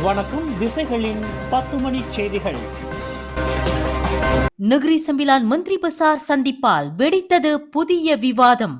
வணக்கம். திசைகளின் 10 மணி செய்திகள். நகரி சம்பிலான் மந்திரி பசார் சந்திப்பால் வெடித்தது புதிய விவாதம்.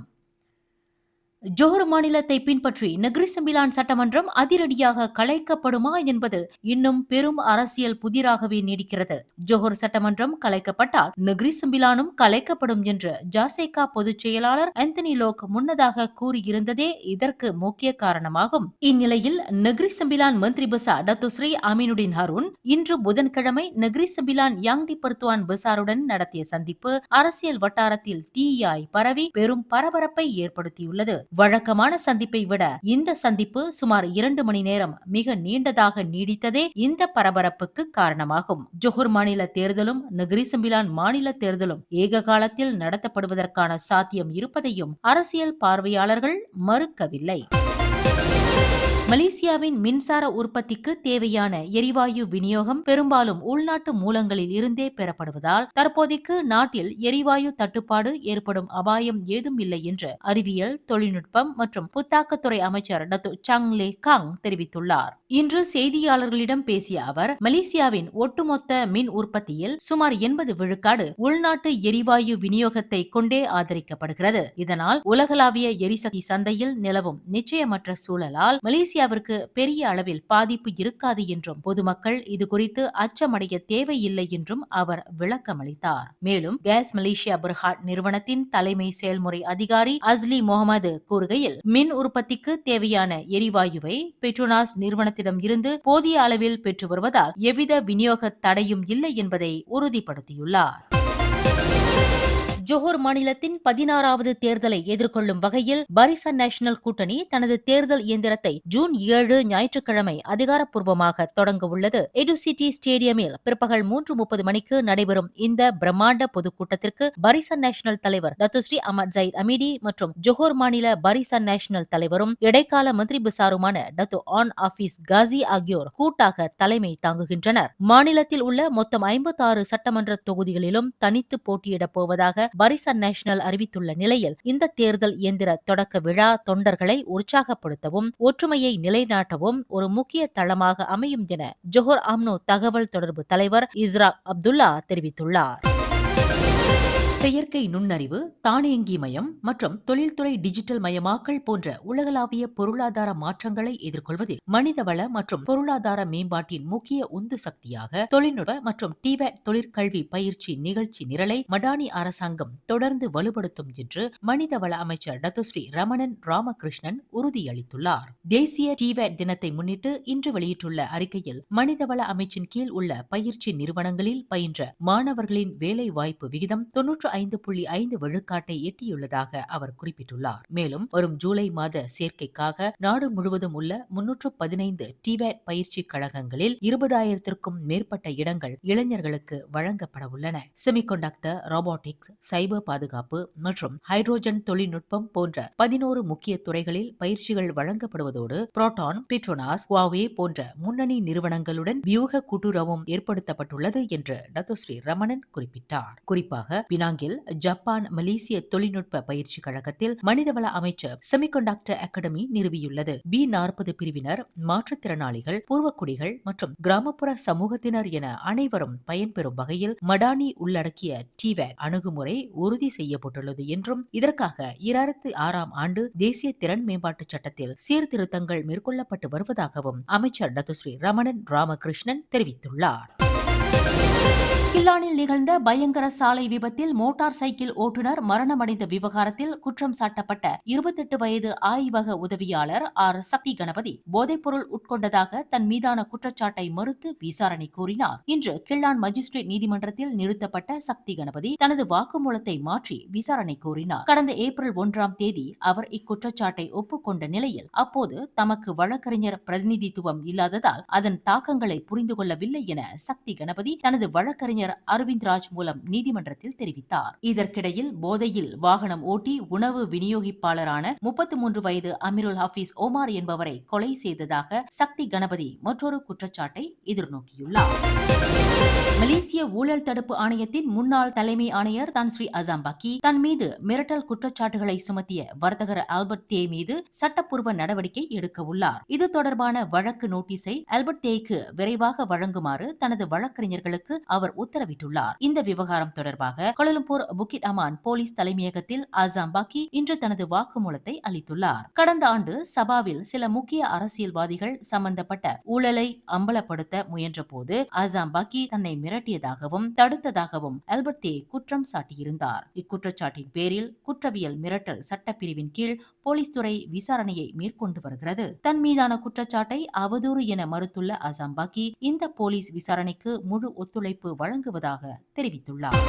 ஜோஹர் மாநிலத்தை பின்பற்றி நகரி சம்பிலான் சட்டமன்றம் அதிரடியாக கலைக்கப்படுமா என்பது இன்னும் பெரும் அரசியல் புதிராகவே நீடிக்கிறது. ஜோஹர் சட்டமன்றம் கலைக்கப்பட்டால் நகரி சம்பிலானும் கலைக்கப்படும் என்று ஜாசேகா பொதுச் செயலாளர் ஆந்தனி லோக் முன்னதாக கூறியிருந்ததே இதற்கு முக்கிய காரணமாகும். இந்நிலையில் நகரி சம்பிலான் மந்திரி பசார் டத்துஸ்ரீ அமீனுடின் ஹருன் இன்று புதன்கிழமை நகரி சம்பிலான் யாங்டி பர்துவான் பசாருடன் நடத்திய சந்திப்பு அரசியல் வட்டாரத்தில் தீயாய் பரவி பெரும் பரபரப்பை ஏற்படுத்தியுள்ளது. வழக்கமான சந்திப்பை விட இந்த சந்திப்பு சுமார் 2 மணி நேரம் மிக நீண்டதாக நீடித்ததே இந்த பரபரப்புக்கு காரணமாகும். ஜோஹர் மாநில தேர்தலும் நகரி சம்பிலான் மாநில தேர்தலும் ஏக காலத்தில் நடத்தப்படுவதற்கான சாத்தியம் இருப்பதையும் அரசியல் பார்வையாளர்கள் மறுக்கவில்லை. மலேசியாவின் மின்சார உற்பத்திக்கு தேவையான எரிவாயு விநியோகம் பெரும்பாலும் உள்நாட்டு மூலங்களில் இருந்தே பெறப்படுவதால் தற்போதைக்கு நாட்டில் எரிவாயு தட்டுப்பாடு ஏற்படும் அபாயம் ஏதும் இல்லை என்று அறிவியல், தொழில்நுட்பம் மற்றும் புத்தாக்கத்துறை அமைச்சர் டத்து சங் லே காங் தெரிவித்துள்ளார். இன்று செய்தியாளர்களிடம் பேசிய அவர், மலேசியாவின் ஒட்டுமொத்த மின் உற்பத்தியில் சுமார் 80 விழுக்காடு உள்நாட்டு எரிவாயு விநியோகத்தை கொண்டே ஆதரிக்கப்படுகிறது. இதனால் உலகளாவிய எரிசக்தி சந்தையில் நிலவும் நிச்சயமற்ற சூழலால் மலேசியாவிற்கு பெரிய அளவில் பாதிப்பு இருக்காது என்றும் பொதுமக்கள் இதுகுறித்து அச்சமடைய தேவையில்லை என்றும் அவர் விளக்கமளித்தார். மேலும் கேஸ் மலேசியா பெர்ஹாட் நிறுவனத்தின் தலைமை செயல்முறை அதிகாரி அஸ்லி முகமது கூறுகையில், மின் உற்பத்திக்கு தேவையான எரிவாயுவை பெட்ரோனாஸ் நிறுவனத்திடம் இருந்து போதிய அளவில் பெற்று வருவதால் எவ்வித விநியோக தடையும் இல்லை என்பதை உறுதிப்படுத்தியுள்ளார். ஜோஹர் மாநிலத்தின் 16வது தேர்தலை எதிர்கொள்ளும் வகையில் பரிசன் நேஷனல் கூட்டணி தனது தேர்தல் இயந்திரத்தை ஜூன் 7 ஞாயிற்றுக்கிழமை அதிகாரப்பூர்வமாக தொடங்க உள்ளது. எடுசிட்டி ஸ்டேடியமில் பிற்பகல் 3:30 மணிக்கு நடைபெறும் இந்த பிரம்மாண்ட பொதுக்கூட்டத்திற்கு பரிசன் நேஷனல் தலைவர் டத்துஸ்ரீ அமட் ஜயித் அமீடி மற்றும் ஜோஹர் மாநில பரிசன் நேஷனல் தலைவரும் இடைக்கால மந்திரி பசாருமான டத்து ஆன் ஆபீஸ் காசி ஆகியோர் கூட்டாக தலைமை தாங்குகின்றனர். மாநிலத்தில் உள்ள மொத்தம் 56 சட்டமன்ற தொகுதிகளிலும் தனித்து போட்டியிடப் போவதாக பரிசன் நேஷனல் அறிவித்துள்ள நிலையில் இந்த தேர்தல் இயந்திர தொடக்க விழா தொண்டர்களை உற்சாகப்படுத்தவும் ஒற்றுமையை நிலைநாட்டவும் ஒரு முக்கிய தளமாக அமையும் என ஜோஹர் ஆம்னோ தகவல் தொடர்பு தலைவர் இஸ்ராக் அப்துல்லா தெரிவித்துள்ளார். செயற்கை நுண்ணறிவு, தானியங்கி மயம் மற்றும் தொழில்துறை டிஜிட்டல் மயமாக்கல் போன்ற உலகளாவிய பொருளாதார மாற்றங்களை எதிர்கொள்வதில் மனிதவள மற்றும் பொருளாதார மேம்பாட்டின் முக்கிய உந்து சக்தியாக தொழில்நுட்ப மற்றும் டிவேட் தொழிற்கல்வி பயிற்சி நிகழ்ச்சி நிரலை மடானி அரசாங்கம் தொடர்ந்து வலுப்படுத்தும் என்று மனிதவள அமைச்சர் டத்துஸ்ரீ ரமணன் ராமகிருஷ்ணன் உறுதியளித்துள்ளார். தேசிய டிவேட் தினத்தை முன்னிட்டு இன்று வெளியிட்டுள்ள அறிக்கையில், மனிதவள அமைச்சின் கீழ் உள்ள பயிற்சி நிறுவனங்களில் பயின்ற மாணவர்களின் வேலை வாய்ப்பு விகிதம் 95.5 விழுக்காட்டை எட்டியுள்ளதாக அவர் குறிப்பிட்டுள்ளார். மேலும் வரும் ஜூலை மாத சேர்க்கைக்காக நாடு முழுவதும் உள்ள 315 டிவேட் பயிற்சி கழகங்களில் 20,000க்கும் மேற்பட்ட இடங்கள் இளைஞர்களுக்கு வழங்கப்பட உள்ளன. செமிகண்டக்டர், ரோபோட்டிக்ஸ், சைபர் பாதுகாப்பு மற்றும் ஹைட்ரோஜன் தொழில்நுட்பம் போன்ற 11 முக்கிய துறைகளில் பயிற்சிகள் வழங்கப்படுவதோடு புரோட்டான், பெட்ரோனாஸ், ஹுவாவே போன்ற முன்னணி நிறுவனங்களுடன் வியூக கூட்டுறவும் ஏற்படுத்தப்பட்டுள்ளது என்று டத்துஸ்ரீ ரமணன் குறிப்பிட்டார். குறிப்பாக பினாங்கில் ஜப்பான் மலேசிய தொழில்நுட்ப பயிற்சி கழகத்தில் மனிதவள அமைச்சர் செமிகண்டக்டர் அகாடமி நிறுவியுள்ளது. B40 பிரிவினர், மாற்றுத்திறனாளிகள், பூர்வக்குடிகள் மற்றும் கிராமப்புற சமூகத்தினர் என அனைவரும் பயன்பெறும் வகையில் மடானி உள்ளடக்கிய டிவேட் அணுகுமுறை உறுதி செய்யப்பட்டுள்ளது என்றும் இதற்காக 2006ஆம் ஆண்டு தேசிய திறன் மேம்பாட்டு சட்டத்தில் சீர்திருத்தங்கள் மேற்கொள்ளப்பட்டு வருவதாகவும் அமைச்சர் டத்துஸ்ரீ ரமணன் ராமகிருஷ்ணன் தெரிவித்துள்ளார். கில்லானில் நிகழ்ந்த பயங்கர சாலை விபத்தில் மோட்டார் சைக்கிள் ஓட்டுநர் மரணமடைந்த விவகாரத்தில் குற்றம் சாட்டப்பட்ட 28 வயது ஆய்வக உதவியாளர் ஆர் சக்தி கணபதி போதைப்பொருள் உட்கொண்டதாக தன் மீதான குற்றச்சாட்டை மறுத்து விசாரணை கோரினார். இன்று கில்லான் மஜிஸ்ட்ரேட் நீதிமன்றத்தில் நிறுத்தப்பட்ட சக்தி கணபதி தனது வாக்குமூலத்தை மாற்றி விசாரணை கோரினார். கடந்த ஏப்ரல் 1ஆம் தேதி அவர் இக்குற்றச்சாட்டை ஒப்புக்கொண்ட நிலையில் அப்போது தமக்கு வழக்கறிஞர் பிரதிநிதித்துவம் இல்லாததால் அதன் தாக்கங்களை புரிந்து கொள்ளவில்லை என சக்தி கணபதி தனது வழக்கறிஞர் வழக்கறிஞர் அரவிந்த் ராஜ் மூலம் நீதிமன்றத்தில் தெரிவித்தார். இதற்கிடையில் போதையில் வாகனம் ஓட்டி உணவு விநியோகிப்பாளரான 33 வயது அமீருல் ஹபீஸ் ஓமார் என்பவரை கொலை செய்ததாக சக்தி கணபதி மற்றொரு குற்றச்சாட்டை எதிர்நோக்கியுள்ளார். மலேசிய ஊழல் தடுப்பு ஆணையத்தின் முன்னாள் தலைமை ஆணையர் தான் ஸ்ரீ அசாம்பாக்கி தன் மீது மிரட்டல் குற்றச்சாட்டுகளை சுமத்திய வர்த்தகர் ஆல்பர்ட் தே மீது சட்டப்பூர்வ நடவடிக்கை எடுக்க உள்ளார். இது தொடர்பான வழக்கு நோட்டீஸை ஆல்பர்ட் தேக்கு விரைவாக வழங்குமாறு தனது வழக்கறிஞர்களுக்கு அவர் உத்தரவிட்டுள்ளார். இந்த விவகாரம் தொடர்பாக கோலாலம்பூர் புக்கிட் அமான் போலீஸ் தலைமையகத்தில் அசாம்பாக்கி இன்று தனது வாக்குமூலத்தை அளித்துள்ளார். கடந்த ஆண்டு சபாவில் சில முக்கிய அரசியல்வாதிகள் சம்பந்தப்பட்ட ஊழலை அம்பலப்படுத்த முயன்றபோது அசாம்பாக்கி தன்னை மிரட்டியதாகவும் தடுத்ததாகவும் ஆல்பர்ட் தே குற்றம் சாட்டியிருந்தார். இக்குற்றச்சாட்டின் பேரில் குற்றவியல் மிரட்டல் சட்டப்பிரிவின் கீழ் போலீஸ் துறை விசாரணையை மேற்கொண்டு வருகிறது. தன் மீதான குற்றச்சாட்டை அவதூறு என மறுத்துள்ள அசாம்பாக்கி இந்த போலீஸ் விசாரணைக்கு முழு ஒத்துழைப்பு வழங்குவதாக தெரிவித்துள்ளார்.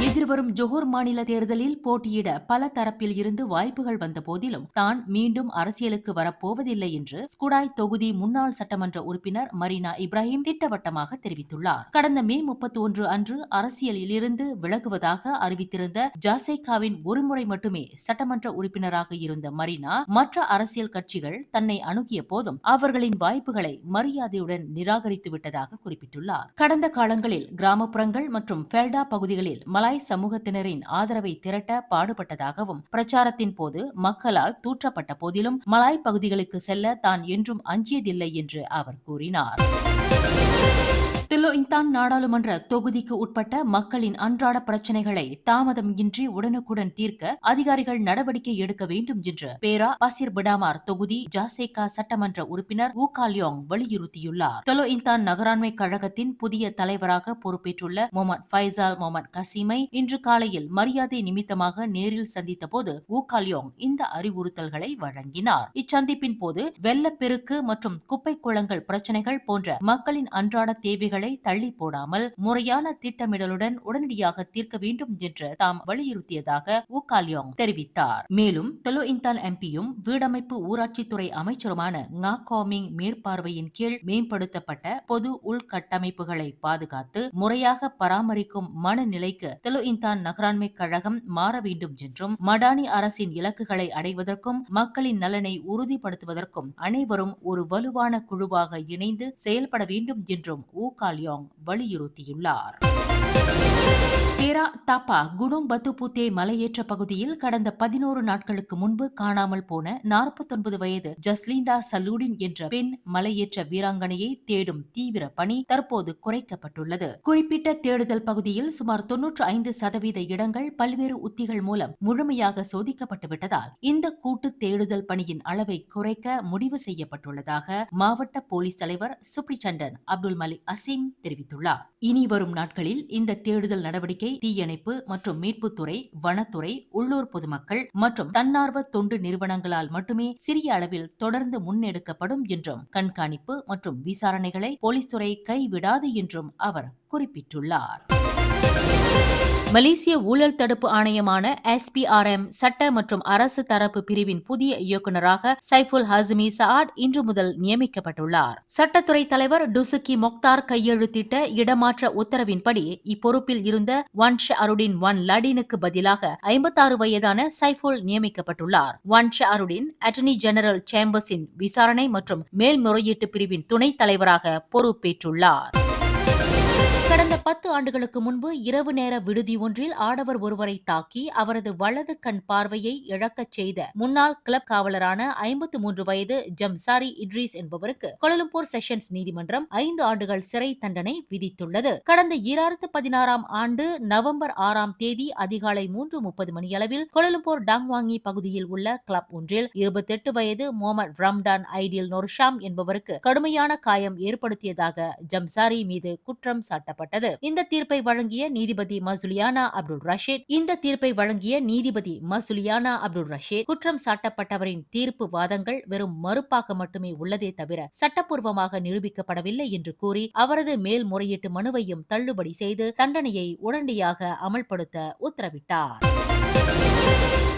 எதிர்வரும் ஜோஹர் மாநில தேர்தலில் போட்டியிட பல தரப்பில் இருந்து வாய்ப்புகள் வந்த போதிலும் தான் மீண்டும் அரசியலுக்கு வரப்போவதில்லை என்று ஸ்குடாய் தொகுதி முன்னாள் சட்டமன்ற உறுப்பினர் மரீனா இப்ராஹிம் திட்டவட்டமாக தெரிவித்துள்ளார். கடந்த மே 31 அன்று அரசியலில் இருந்து விலகுவதாக அறிவித்திருந்த ஜாசைகாவின் ஒருமுறை மட்டுமே சட்டமன்ற உறுப்பினராக இருந்த மரீனா மற்ற அரசியல் கட்சிகள் தன்னை அணுகிய போதும் அவர்களின் வாய்ப்புகளை மரியாதையுடன் நிராகரித்து விட்டதாக குறிப்பிட்டுள்ளார். கடந்த காலங்களில் கிராமப்புறங்கள் மற்றும் ஃபெல்டா பகுதிகளில் மலாய் சமூகத்தினரின் ஆதரவை திரட்ட பாடுபட்டதாகவும் பிரச்சாரத்தின் போது மக்களால் தூற்றப்பட்ட போதிலும் மலாய் பகுதிகளுக்கு செல்ல தான் என்றும் அஞ்சியதில்லை என்று அவர் கூறினார். தில்லோ இந்தான் நாடாளுமன்ற தொகுதிக்கு உட்பட்ட மக்களின் அன்றாட பிரச்சினைகளை தாமதம் இன்றி உடனுக்குடன் தீர்க்க அதிகாரிகள் நடவடிக்கை எடுக்க வேண்டும் என்று பேரா பசிர் பிடாமார் தொகுதி ஜாசேகா சட்டமன்ற உறுப்பினர் ஊ கால்யோங் வலியுறுத்தியுள்ளார். தில்லோ இந்தான் நகராண்மை கழகத்தின் புதிய தலைவராக பொறுப்பேற்றுள்ள முகமது ஃபைசால் முகமது கசீமை இன்று காலையில் மரியாதை நிமித்தமாக நேரில் சந்தித்த போது ஊ கால்யோங் இந்த அறிவுறுத்தல்களை வழங்கினார். இச்சந்திப்பின் போது வெள்ளப்பெருக்கு மற்றும் குப்பை குளங்கள் பிரச்சினைகள் போன்ற மக்களின் அன்றாட தேவைகளை தள்ளி போடாமல் முறையான திட்டமிடலுடன் உடனடியாக தீர்க்க வேண்டும் என்று தாம் வலியுறுத்தியதாக ஊ கால்யோங் தெரிவித்தார். மேலும் தெலோ இந்தான் எம்பியும் வீடமைப்பு ஊராட்சித்துறை அமைச்சருமான ngா கோமிங் மேற்பார்வையின் கீழ் மேம்படுத்தப்பட்ட பொது உள்கட்டமைப்புகளை பாதுகாத்து முறையாக பராமரிக்கும் மனநிலைக்கு தெலோ இந்தான் நகராண்மை கழகம் மாற வேண்டும் என்றும் மடானி அரசின் இலக்குகளை அடைவதற்கும் மக்களின் நலனை உறுதிப்படுத்துவதற்கும் அனைவரும் ஒரு வலுவான குழுவாக இணைந்து செயல்பட வேண்டும் என்றும் ஊ கால்யோங் வலியுறுத்தியுள்ளார். பேரா தாப்பா குனோங் பத்துபூத்தே மலையேற்ற பகுதியில் கடந்த 11 நாட்களுக்கு முன்பு காணாமல் போன 49 வயது ஜஸ்லிண்டா சலூடின் என்ற பெண் மலையேற்ற வீராங்கனையை தேடும் தீவிர பணி தற்போது குறைக்கப்பட்டுள்ளது. குறிப்பிட்ட தேடுதல் பகுதியில் சுமார் 95% இடங்கள் பல்வேறு உத்திகள் மூலம் முழுமையாக சோதிக்கப்பட்டு விட்டதால் இந்த கூட்டு தேடுதல் பணியின் அளவை குறைக்க முடிவு செய்யப்பட்டுள்ளதாக மாவட்ட போலீஸ் தலைவர் சுப்ரிச்சண்டன் அப்துல் மலிக் அசீம் தெரிவித்துள்ளார். இனி வரும் நாட்களில் இந்த தேடுதல் நடவடிக்கை தீயணைப்பு மற்றும் மீட்புத்துறை, வனத்துறை, உள்ளூர் பொதுமக்கள் மற்றும் தன்னார்வ தொண்டு நிறுவனங்களால் மட்டுமே சிறிய அளவில் தொடர்ந்து முன்னெடுக்கப்படும் என்றும் கண்காணிப்பு மற்றும் விசாரணைகளை போலீஸ் துறை கைவிடாது என்றும் அவர் குறிப்பிட்டுள்ளார். மலேசிய ஊழல் தடுப்பு ஆணையமான SPRM சட்ட மற்றும் அரசு தரப்பு பிரிவின் புதிய இயக்குநராக சைஃபுல் ஹாசிமி சஆட் இன்று முதல் நியமிக்கப்பட்டுள்ளார். சட்டத்துறை தலைவர் டுசுகி மொக்தார் கையெழுத்திட்ட இடமாற்ற உத்தரவின்படி இப்பொறுப்பில் இருந்த வான் ஷஅருடின் வான் லடினுக்கு பதிலாக 56 வயதான சைஃபுல் நியமிக்கப்பட்டுள்ளார். வான் ஷஅருடின் அட்டர்னி ஜெனரல் சேம்பர்ஸின் விசாரணை மற்றும் மேல்முறையீட்டு பிரிவின் துணைத் தலைவராக பொறுப்பேற்றுள்ளார். கடந்த 10 ஆண்டுகளுக்கு முன்பு இரவு நேர விடுதி ஒன்றில் ஆடவர் ஒருவரை தாக்கி அவரது வலது கண் பார்வையை இழக்கச் செய்த முன்னாள் கிளப் காவலரான 53 வயது ஜம்சாரி இட்ரீஸ் என்பவருக்கு கோலாலம்பூர் செஷன்ஸ் நீதிமன்றம் 5 ஆண்டுகள் சிறை தண்டனை விதித்துள்ளது. கடந்த 2016 ஆண்டு நவம்பர் 6 தேதி அதிகாலை 3:30 மணியளவில் கோலாலம்பூர் டாங்வாங்கி பகுதியில் உள்ள கிளப் ஒன்றில் 28 வயது முகமது ரம்டான் ஐடில் நொர்ஷாம் என்பவருக்கு கடுமையான காயம் ஏற்படுத்தியதாக ஜம்சாரி மீது குற்றம் சாட்டப்பட்டது. இந்த தீர்ப்பை வழங்கிய நீதிபதி மசுலியானா அப்துல் ரஷீத் குற்றம் சாட்டப்பட்டவரின் தீர்ப்பு வாதங்கள் வெறும் மறுப்பாக மட்டுமே உள்ளதே தவிர சட்டப்பூர்வமாக நிரூபிக்கப்படவில்லை என்று கூறி அவரது மேல்முறையீட்டு மனுவையும் தள்ளுபடி செய்து தண்டனையை உடனடியாக அமல்படுத்த உத்தரவிட்டார்.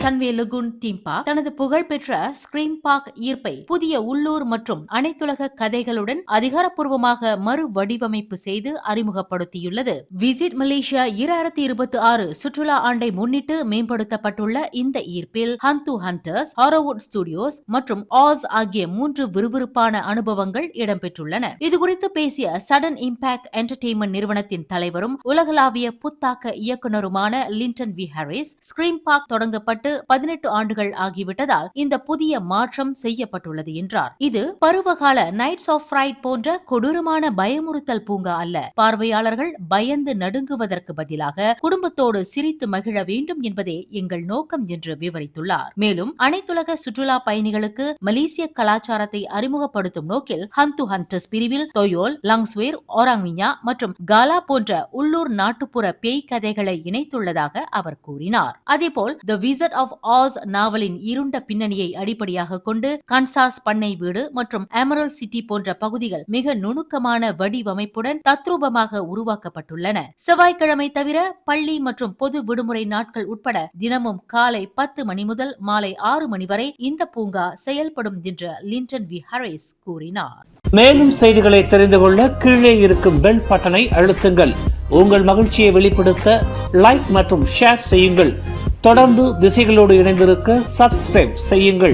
சன்வே லகுன் தீம் பார்க் தனது புகழ்பெற்ற ஸ்கிரீம் பார்க் ஈர்ப்பை புதிய உள்ளூர் மற்றும் அனைத்துலக கதைகளுடன் அதிகாரப்பூர்வமாக மறு வடிவமைப்பு செய்து அறிமுகப்படுத்தியுள்ளது. விசிட் மலேசியா 2026 சுற்றுலா ஆண்டை முன்னிட்டு மேம்படுத்தப்பட்டுள்ள இந்த ஈர்ப்பில் ஹந்து ஹண்டர்ஸ், ஹாரோவுட் ஸ்டுடியோஸ் மற்றும் ஆஸ் ஆகிய 3 விறுவிறுப்பான அனுபவங்கள் இடம்பெற்றுள்ளன. இதுகுறித்து பேசிய சடன் இம்பாக்ட் என்டர்டெயின்மெண்ட் நிறுவனத்தின் தலைவரும் உலகளாவிய புத்தாக்க இயக்குனருமான Linden V Harris, Scream Park தொடங்கப்பட்டு 18 ஆண்டுகள் ஆகிவிட்டதால் இந்த புதிய மாற்றம் செய்யப்பட்டுள்ளது என்றார். இது பருவகால நைட்ஸ் ஆஃப் ஃப்ரைட் போன்ற கொடூரமான பயமுறுத்தல் பூங்கா அல்ல. பார்வையாளர்கள் பயந்து நடுங்குவதற்கு பதிலாக குடும்பத்தோடு சிரித்து மகிழ வேண்டும் என்பதே எங்கள் நோக்கம் என்று விவரித்துள்ளார். மேலும் அனைத்துலக சுற்றுலா பயணிகளுக்கு மலேசிய கலாச்சாரத்தை அறிமுகப்படுத்தும் நோக்கில் ஹந்து ஹண்டர்ஸ் பிரிவில் தொயோல், லங்ஸ்வேர், ஓராங்விஞா மற்றும் காலா போன்ற உள்ளூர் நாட்டுப்புற பேய் கதைகளை இணைத்துள்ளதாக அவர் கூறினார். அதேபோல் தி விசிட் ஆஃப் ஆஸ் நாவலின் இருண்ட பின்னணியை அடிப்படையாக கொண்டு கன்சாஸ் பண்ணை வீடு மற்றும் எமரல்ட் சிட்டி போன்ற பகுதிகள் மிக நுணுக்கமான வடிவமைப்புடன் தத்ரூபமாக உருவாக்கப்பட்டுள்ளன. செவ்வாய்க்கிழமை தவிர பள்ளி மற்றும் பொது விடுமுறை நாட்கள் உட்பட தினமும் காலை 10 மணி முதல் மாலை 6 மணி வரை இந்த பூங்கா செயல்படும் என்று லிண்டன் வி ஹாரிஸ் கூறினார். மேலும் செய்திகளை தெரிந்து கொள்ள கீழே இருக்கும் பெல் பட்டனை அழுத்துங்கள். உங்கள் மகிழ்ச்சியை வெளிப்படுத்த லைக் மற்றும் ஷேர் செய்யுங்கள். தொடர்ந்து திசைகளோடு இணைந்திருக்க சப்ஸ்கிரைப் செய்யுங்கள்.